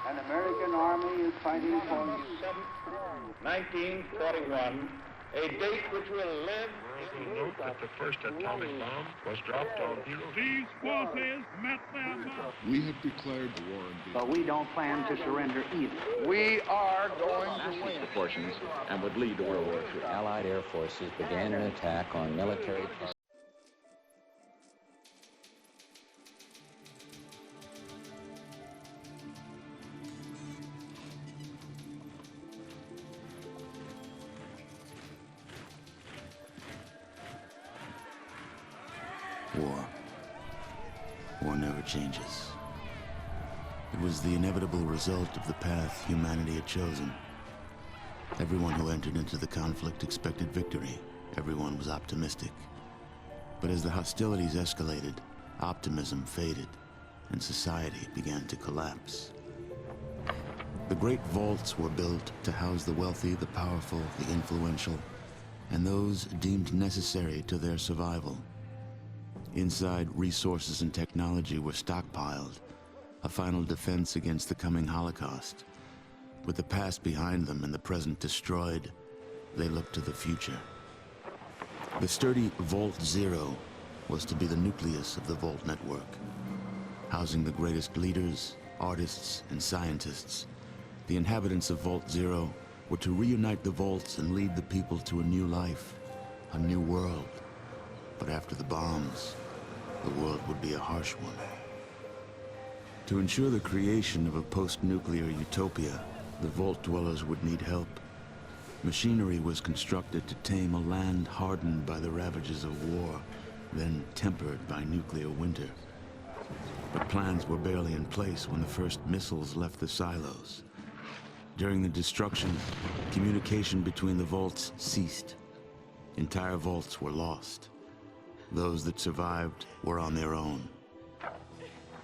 An American army is fighting for you. 1941, a date which will live. Note that the first atomic bomb was dropped on Hiroshima. These forces met their mark. We have declared the war in Vietnam. But we don't plan to surrender either. We are going to win. Proportions and would lead to World War III. Allied air forces began an attack on military targets. War never changes. It was the inevitable result of the path humanity had chosen. Everyone who entered into the conflict expected victory. Everyone was optimistic. But as the hostilities escalated, optimism faded, and society began to collapse. The great vaults were built to house the wealthy, the powerful, the influential, and those deemed necessary to their survival. Inside, resources and technology were stockpiled, a final defense against the coming Holocaust. With the past behind them and the present destroyed, they looked to the future. The sturdy Vault Zero was to be the nucleus of the Vault network, housing the greatest leaders, artists, and scientists. The inhabitants of Vault Zero were to reunite the vaults and lead the people to a new life, a new world. But after the bombs, the world would be a harsh one. To ensure the creation of a post-nuclear utopia, the Vault dwellers would need help. Machinery was constructed to tame a land hardened by the ravages of war, then tempered by nuclear winter. But plans were barely in place when the first missiles left the silos. During the destruction, communication between the vaults ceased. Entire vaults were lost. Those that survived were on their own.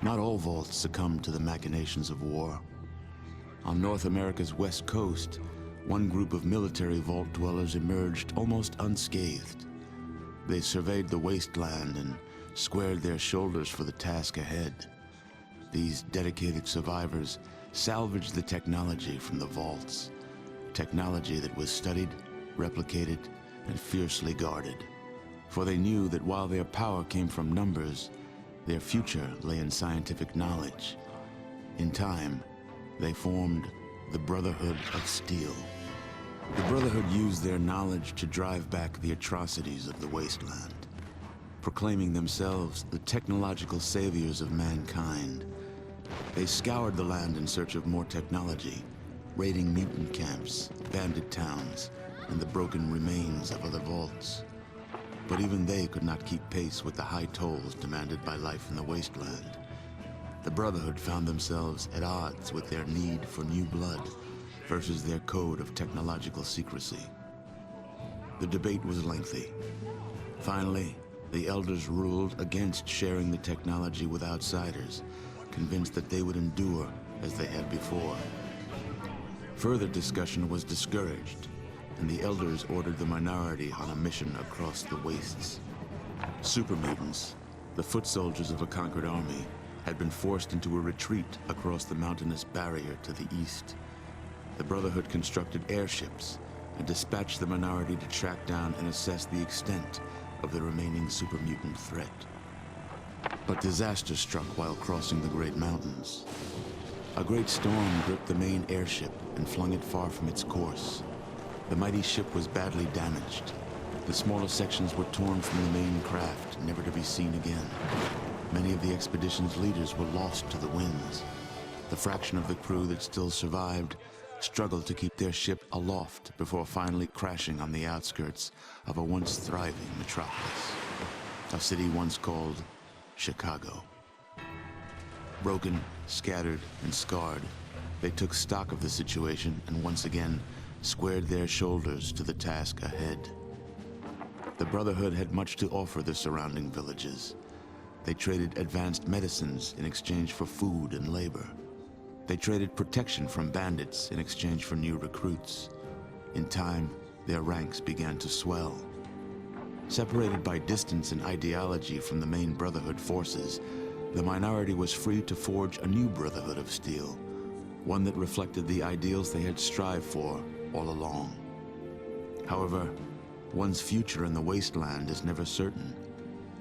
Not all vaults succumbed to the machinations of war. On North America's west coast, one group of military vault dwellers emerged almost unscathed. They surveyed the wasteland and squared their shoulders for the task ahead. These dedicated survivors salvaged the technology from the vaults, technology that was studied, replicated, and fiercely guarded. For they knew that while their power came from numbers, their future lay in scientific knowledge. In time, they formed the Brotherhood of Steel. The Brotherhood used their knowledge to drive back the atrocities of the wasteland, proclaiming themselves the technological saviors of mankind. They scoured the land in search of more technology, raiding mutant camps, bandit towns, and the broken remains of other vaults. But even they could not keep pace with the high tolls demanded by life in the wasteland. The Brotherhood found themselves at odds with their need for new blood versus their code of technological secrecy. The debate was lengthy. Finally, the elders ruled against sharing the technology with outsiders, convinced that they would endure as they had before. Further discussion was discouraged, and the elders ordered the minority on a mission across the wastes. Super mutants, the foot soldiers of a conquered army, had been forced into a retreat across the mountainous barrier to the east. The Brotherhood constructed airships and dispatched the minority to track down and assess the extent of the remaining super mutant threat. But disaster struck while crossing the Great Mountains. A great storm gripped the main airship and flung it far from its course. The mighty ship was badly damaged. The smaller sections were torn from the main craft, never to be seen again. Many of the expedition's leaders were lost to the winds. The fraction of the crew that still survived struggled to keep their ship aloft before finally crashing on the outskirts of a once thriving metropolis, a city once called Chicago. Broken, scattered, and scarred, they took stock of the situation and once again squared their shoulders to the task ahead. The Brotherhood had much to offer the surrounding villages. They traded advanced medicines in exchange for food and labor. They traded protection from bandits in exchange for new recruits. In time, their ranks began to swell. Separated by distance and ideology from the main Brotherhood forces, the minority was free to forge a new brotherhood of steel, one that reflected the ideals they had strived for all along. However, one's future in the wasteland is never certain,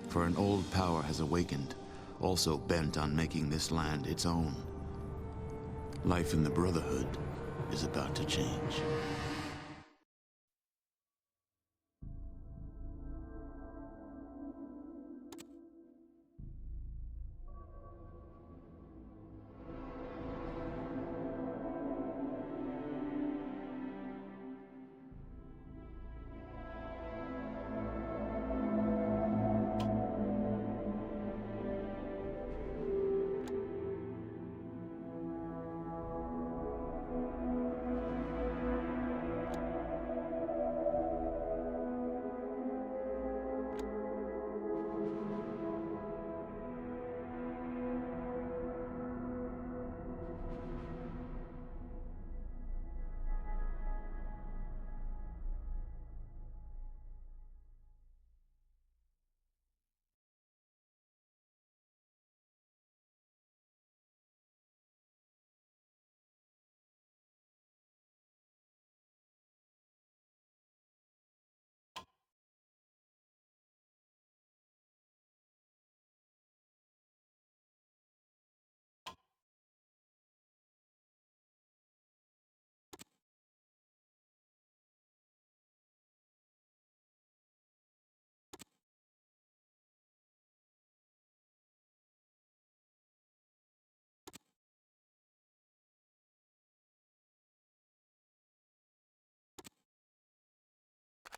for an old power has awakened, also bent on making this land its own. Life in the Brotherhood is about to change.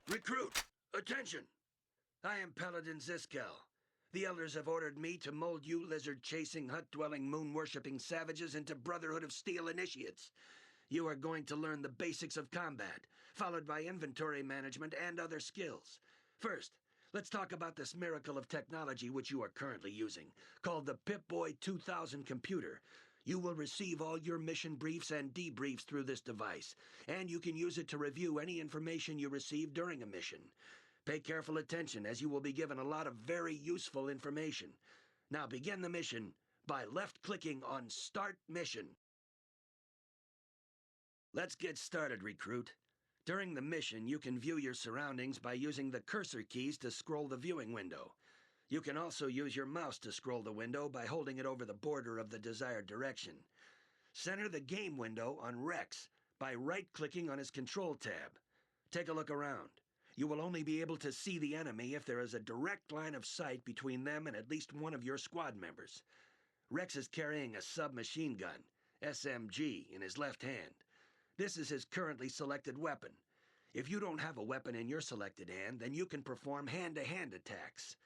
Recruit! Attention! I am Paladin Ziskel. The elders have ordered me to mold you lizard-chasing, hut-dwelling, moon-worshipping savages into Brotherhood of Steel initiates. You are going to learn the basics of combat, followed by inventory management and other skills. First, let's talk about this miracle of technology which you are currently using, called the Pip-Boy 2000 computer. You will receive all your mission briefs and debriefs through this device, and you can use it to review any information you receive during a mission. Pay careful attention, as you will be given a lot of very useful information. Now begin the mission by left-clicking on Start Mission. Let's get started, Recruit. During the mission, you can view your surroundings by using the cursor keys to scroll the viewing window. You can also use your mouse to scroll the window by holding it over the border of the desired direction. Center the game window on Rex by right-clicking on his control tab. Take a look around. You will only be able to see the enemy if there is a direct line of sight between them and at least one of your squad members. Rex is carrying a submachine gun, SMG, in his left hand. This is his currently selected weapon. If you don't have a weapon in your selected hand, then you can perform hand-to-hand attacks.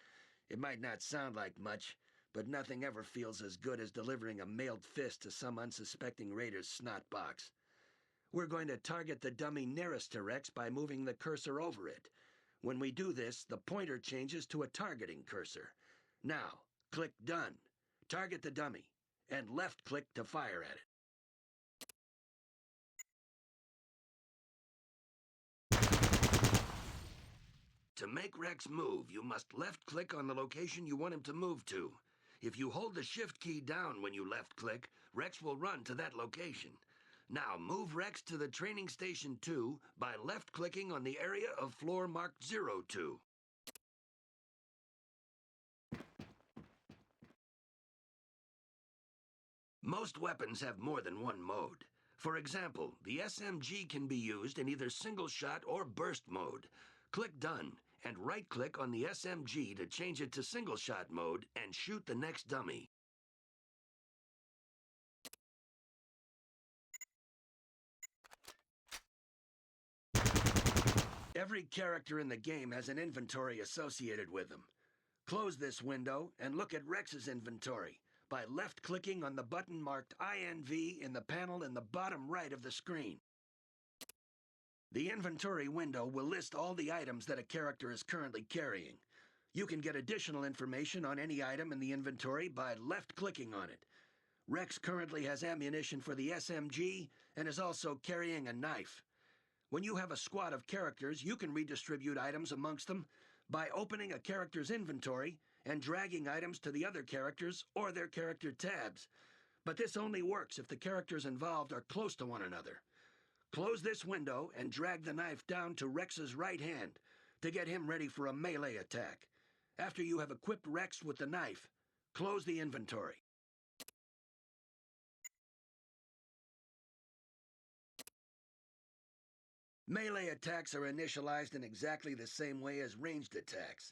It might not sound like much, but nothing ever feels as good as delivering a mailed fist to some unsuspecting raider's snot box. We're going to target the dummy nearest to Rex by moving the cursor over it. When we do this, the pointer changes to a targeting cursor. Now, click Done. Target the dummy, and left-click to fire at it. To make Rex move, you must left-click on the location you want him to move to. If you hold the Shift key down when you left-click, Rex will run to that location. Now move Rex to the Training Station 2 by left-clicking on the area of floor marked 02. Most weapons have more than one mode. For example, the SMG can be used in either single shot or burst mode. Click Done, and right-click on the SMG to change it to single-shot mode and shoot the next dummy. Every character in the game has an inventory associated with them. Close this window and look at Rex's inventory by left-clicking on the button marked INV in the panel in the bottom right of the screen. The inventory window will list all the items that a character is currently carrying. You can get additional information on any item in the inventory by left-clicking on it. Rex currently has ammunition for the SMG and is also carrying a knife. When you have a squad of characters, you can redistribute items amongst them by opening a character's inventory and dragging items to the other characters or their character tabs. But this only works if the characters involved are close to one another. Close this window and drag the knife down to Rex's right hand to get him ready for a melee attack. After you have equipped Rex with the knife, close the inventory. Melee attacks are initialized in exactly the same way as ranged attacks.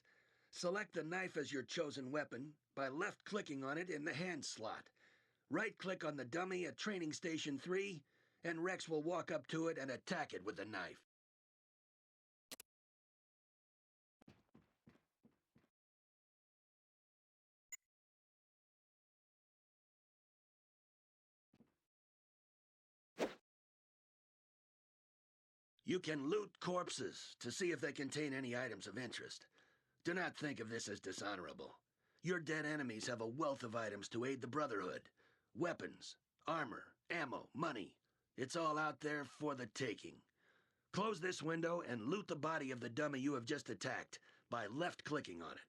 Select the knife as your chosen weapon by left-clicking on it in the hand slot. Right-click on the dummy at Training Station 3, and Rex will walk up to it and attack it with the knife. You can loot corpses to see if they contain any items of interest. Do not think of this as dishonorable. Your dead enemies have a wealth of items to aid the Brotherhood. Weapons, armor, ammo, money. It's all out there for the taking. Close this window and loot the body of the dummy you have just attacked by left-clicking on it.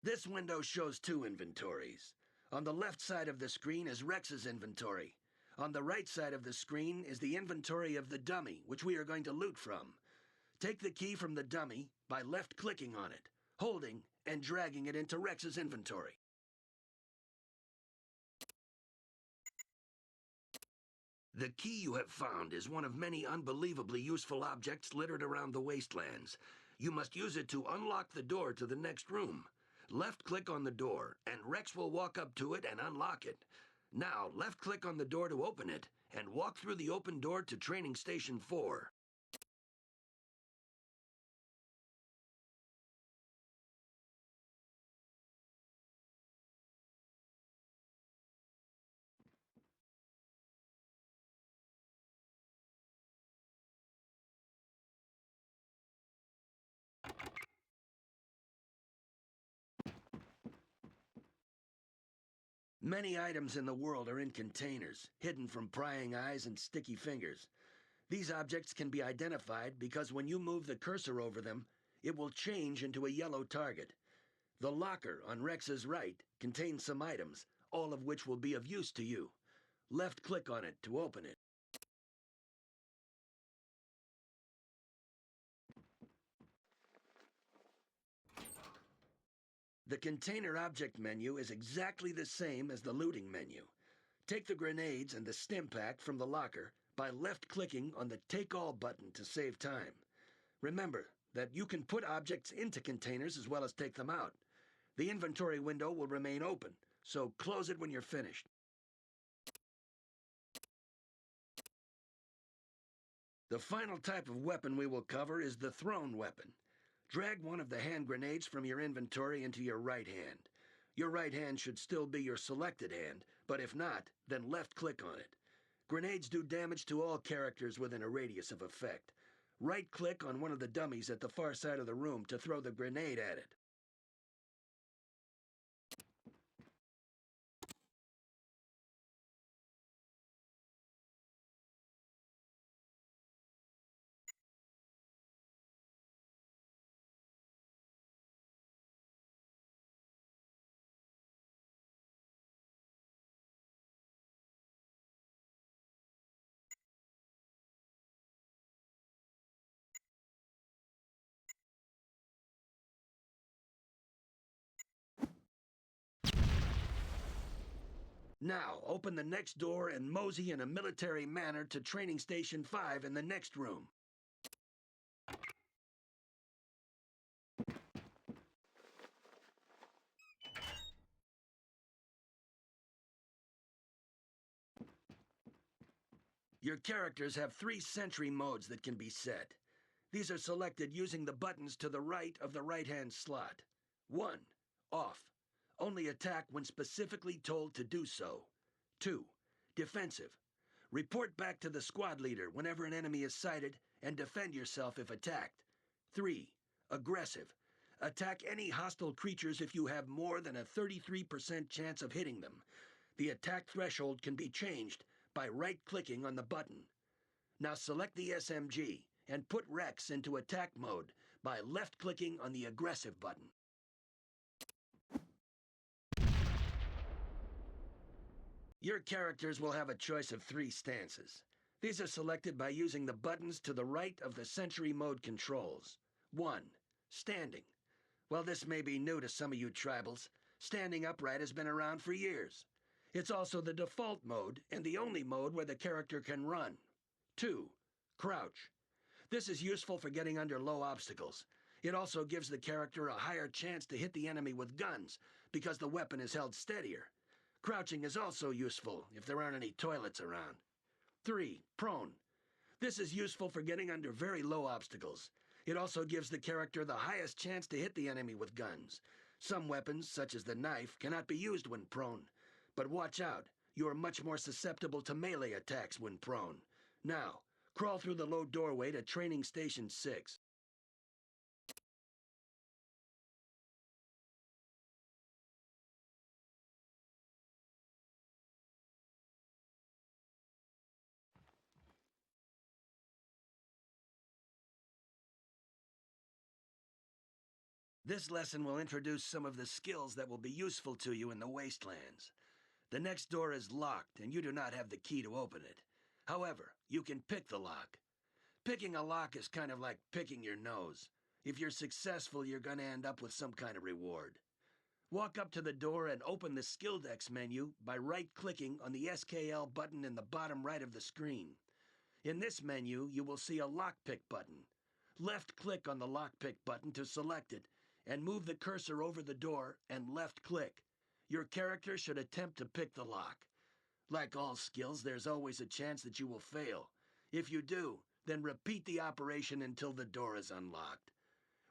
This window shows two inventories. On the left side of the screen is Rex's inventory. On the right side of the screen is the inventory of the dummy, which we are going to loot from. Take the key from the dummy by left-clicking on it, holding and dragging it into Rex's inventory. The key you have found is one of many unbelievably useful objects littered around the wastelands. You must use it to unlock the door to the next room. Left-click on the door, and Rex will walk up to it and unlock it. Now, left-click on the door to open it, and walk through the open door to Training Station 4. Many items in the world are in containers, hidden from prying eyes and sticky fingers. These objects can be identified because when you move the cursor over them, it will change into a yellow target. The locker on Rex's right contains some items, all of which will be of use to you. Left-click on it to open it. The container object menu is exactly the same as the looting menu. Take the grenades and the stim pack from the locker by left-clicking on the Take All button to save time. Remember that you can put objects into containers as well as take them out. The inventory window will remain open, so close it when you're finished. The final type of weapon we will cover is the thrown weapon. Drag one of the hand grenades from your inventory into your right hand. Your right hand should still be your selected hand, but if not, then left-click on it. Grenades do damage to all characters within a radius of effect. Right-click on one of the dummies at the far side of the room to throw the grenade at it. Now, open the next door and mosey in a military manner to Training Station 5 in the next room. Your characters have 3 sentry modes that can be set. These are selected using the buttons to the right of the right-hand slot. 1. Off. Only attack when specifically told to do so. 2. Defensive. Report back to the squad leader whenever an enemy is sighted and defend yourself if attacked. 3. Aggressive. Attack any hostile creatures if you have more than a 33% chance of hitting them. The attack threshold can be changed by right-clicking on the button. Now select the SMG and put Rex into attack mode by left-clicking on the aggressive button. Your characters will have a choice of 3 stances. These are selected by using the buttons to the right of the sentry mode controls. 1. Standing. While this may be new to some of you tribals, standing upright has been around for years. It's also the default mode and the only mode where the character can run. 2. Crouch. This is useful for getting under low obstacles. It also gives the character a higher chance to hit the enemy with guns because the weapon is held steadier. Crouching is also useful if there aren't any toilets around. 3. Prone. This is useful for getting under very low obstacles. It also gives the character the highest chance to hit the enemy with guns. Some weapons, such as the knife, cannot be used when prone. But watch out, you are much more susceptible to melee attacks when prone. Now, crawl through the low doorway to Training Station 6. This lesson will introduce some of the skills that will be useful to you in the wastelands. The next door is locked, and you do not have the key to open it. However, you can pick the lock. Picking a lock is kind of like picking your nose. If you're successful, you're going to end up with some kind of reward. Walk up to the door and open the Skill Decks menu by right-clicking on the SKL button in the bottom right of the screen. In this menu, you will see a lockpick button. Left-click on the lockpick button to select it, and move the cursor over the door and left-click. Your character should attempt to pick the lock. Like all skills, there's always a chance that you will fail. If you do, then repeat the operation until the door is unlocked.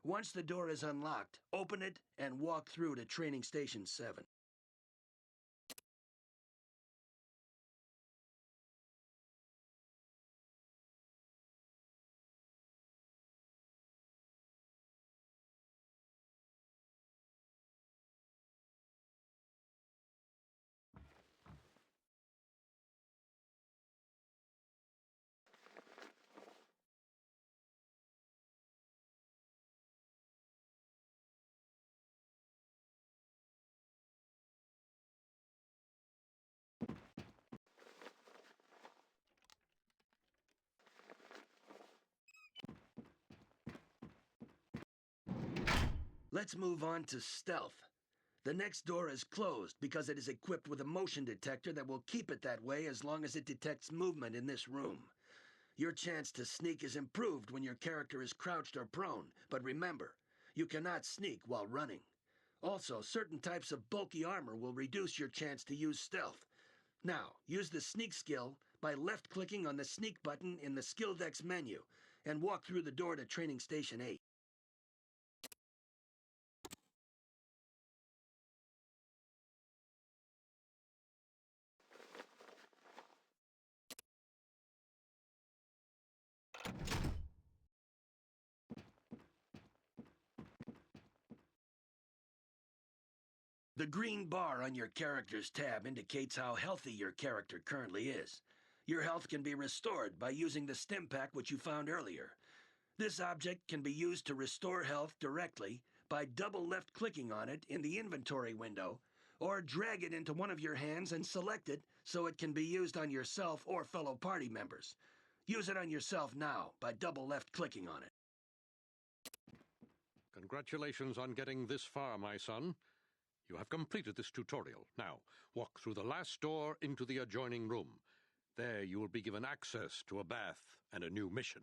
Once the door is unlocked, open it and walk through to Training Station 7. Let's move on to stealth. The next door is closed because it is equipped with a motion detector that will keep it that way as long as it detects movement in this room. Your chance to sneak is improved when your character is crouched or prone, but remember, you cannot sneak while running. Also, certain types of bulky armor will reduce your chance to use stealth. Now, use the sneak skill by left-clicking on the sneak button in the Skill Decks menu and walk through the door to Training Station 8. The green bar on your character's tab indicates how healthy your character currently is. Your health can be restored by using the stim pack which you found earlier. This object can be used to restore health directly by double left-clicking on it in the inventory window, or drag it into one of your hands and select it so it can be used on yourself or fellow party members. Use it on yourself now by double left-clicking on it. Congratulations on getting this far, my son. You have completed this tutorial. Now, walk through the last door into the adjoining room. There you will be given access to a bath and a new mission.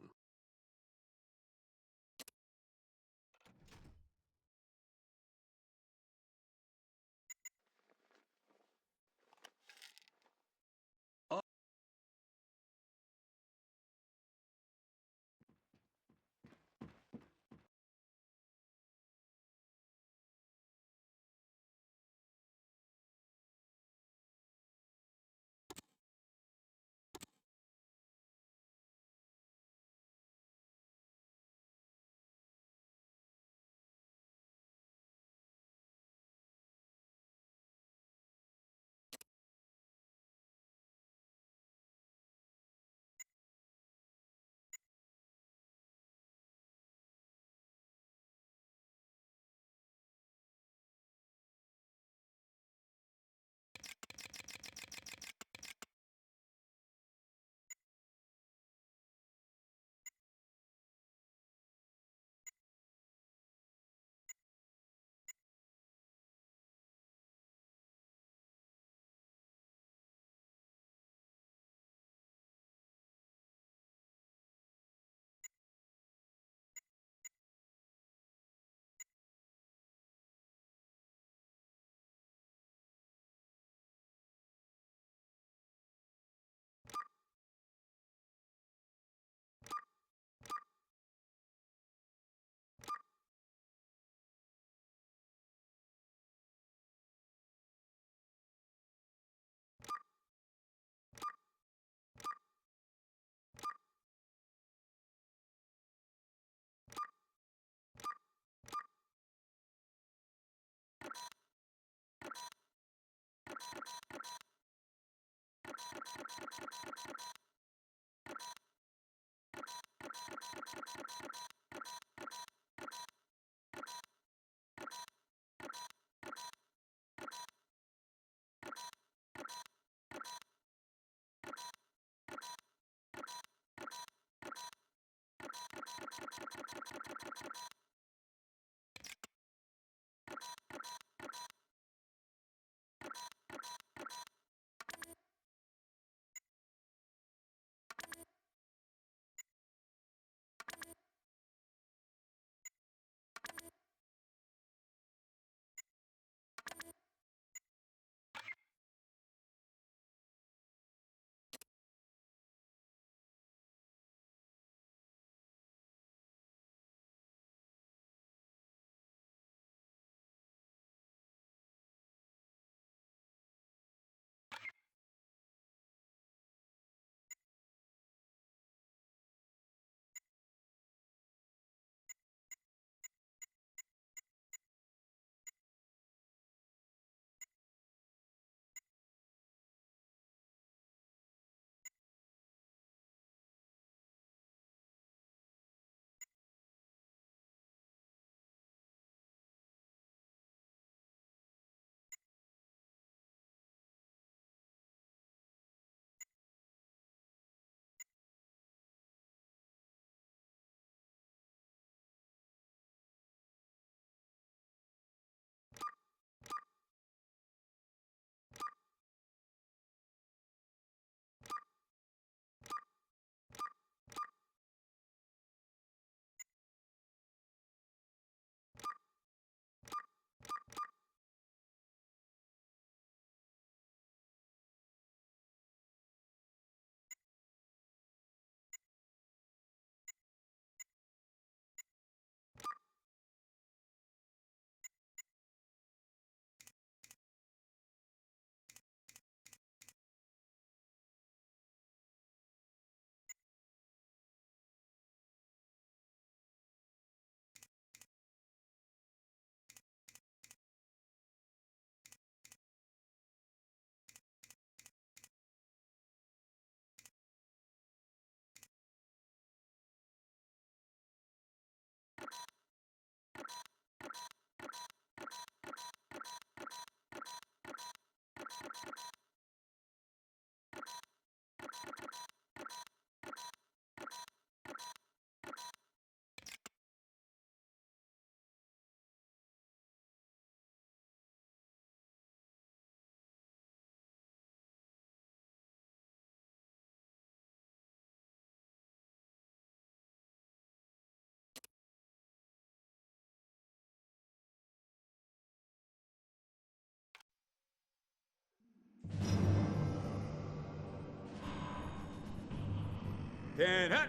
Hut.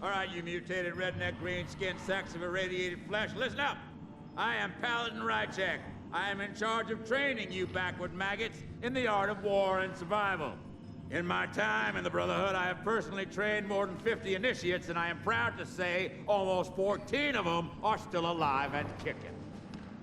All right, you mutated redneck green-skinned sacks of irradiated flesh, listen up. I am Paladin Rychek. I am in charge of training you backward maggots in the art of war and survival. In my time in the Brotherhood, I have personally trained more than 50 initiates, and I am proud to say almost 14 of them are still alive and kicking.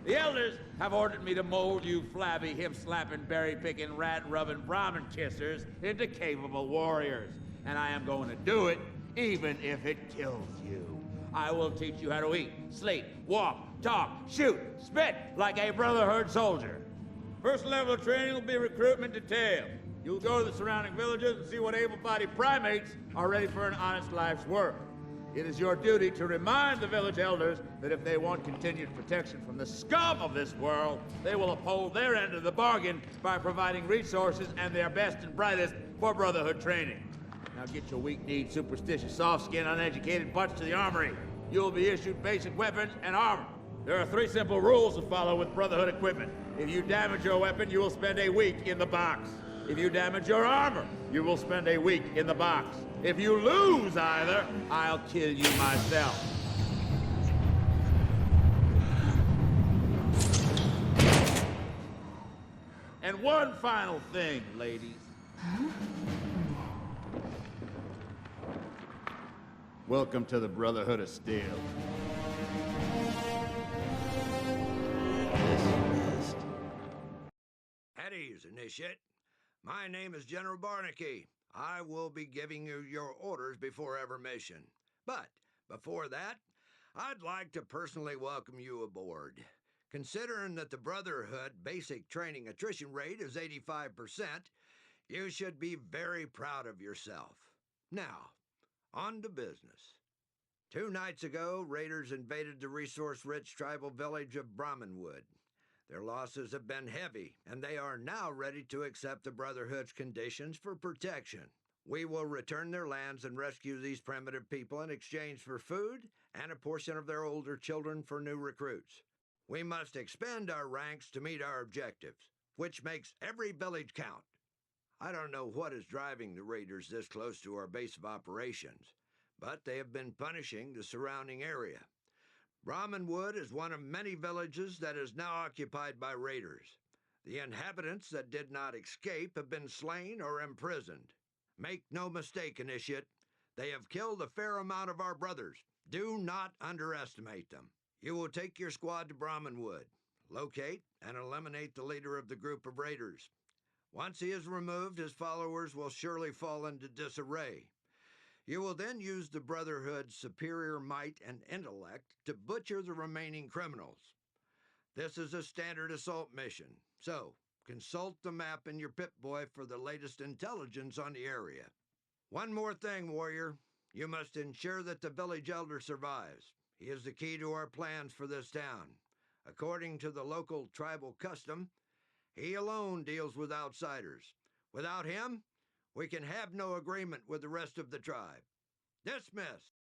The elders have ordered me to mold you flabby, hip-slapping, berry-picking, rat-rubbing Brahmin kissers into capable warriors. And I am going to do it, even if it kills you. I will teach you how to eat, sleep, walk, talk, shoot, spit like a Brotherhood soldier. First level of training will be recruitment detail. You'll go to the surrounding villages and see what able-bodied primates are ready for an honest life's work. It is your duty to remind the village elders that if they want continued protection from the scum of this world, they will uphold their end of the bargain by providing resources and their best and brightest for Brotherhood training. Now get your weak-kneed, superstitious, soft-skinned, uneducated butts to the armory. You will be issued basic weapons and armor. There are 3 simple rules to follow with Brotherhood equipment. If you damage your weapon, you will spend a week in the box. If you damage your armor, you will spend a week in the box. If you lose either, I'll kill you myself. And one final thing, ladies. Welcome to the Brotherhood of Steel. At ease, initiate. My name is General Barnaky. I will be giving you your orders before every mission. But before that, I'd like to personally welcome you aboard. Considering that the Brotherhood basic training attrition rate is 85%, you should be very proud of yourself. Now, on to business. 2 nights ago, raiders invaded the resource-rich tribal village of Brahmanwood. Their losses have been heavy, and they are now ready to accept the Brotherhood's conditions for protection. We will return their lands and rescue these primitive people in exchange for food and a portion of their older children for new recruits. We must expand our ranks to meet our objectives, which makes every village count. I don't know what is driving the raiders this close to our base of operations, but they have been punishing the surrounding area. Brahmanwood is one of many villages that is now occupied by raiders. The inhabitants that did not escape have been slain or imprisoned. Make no mistake, Initiate, they have killed a fair amount of our brothers. Do not underestimate them. You will take your squad to Brahmanwood, locate and eliminate the leader of the group of raiders. Once he is removed, his followers will surely fall into disarray. You will then use the Brotherhood's superior might and intellect to butcher the remaining criminals. This is a standard assault mission, so consult the map in your Pip-Boy for the latest intelligence on the area. One more thing, warrior. You must ensure that the village elder survives. He is the key to our plans for this town. According to the local tribal custom, he alone deals with outsiders. Without him, we can have no agreement with the rest of the tribe. Dismiss!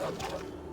Thank you.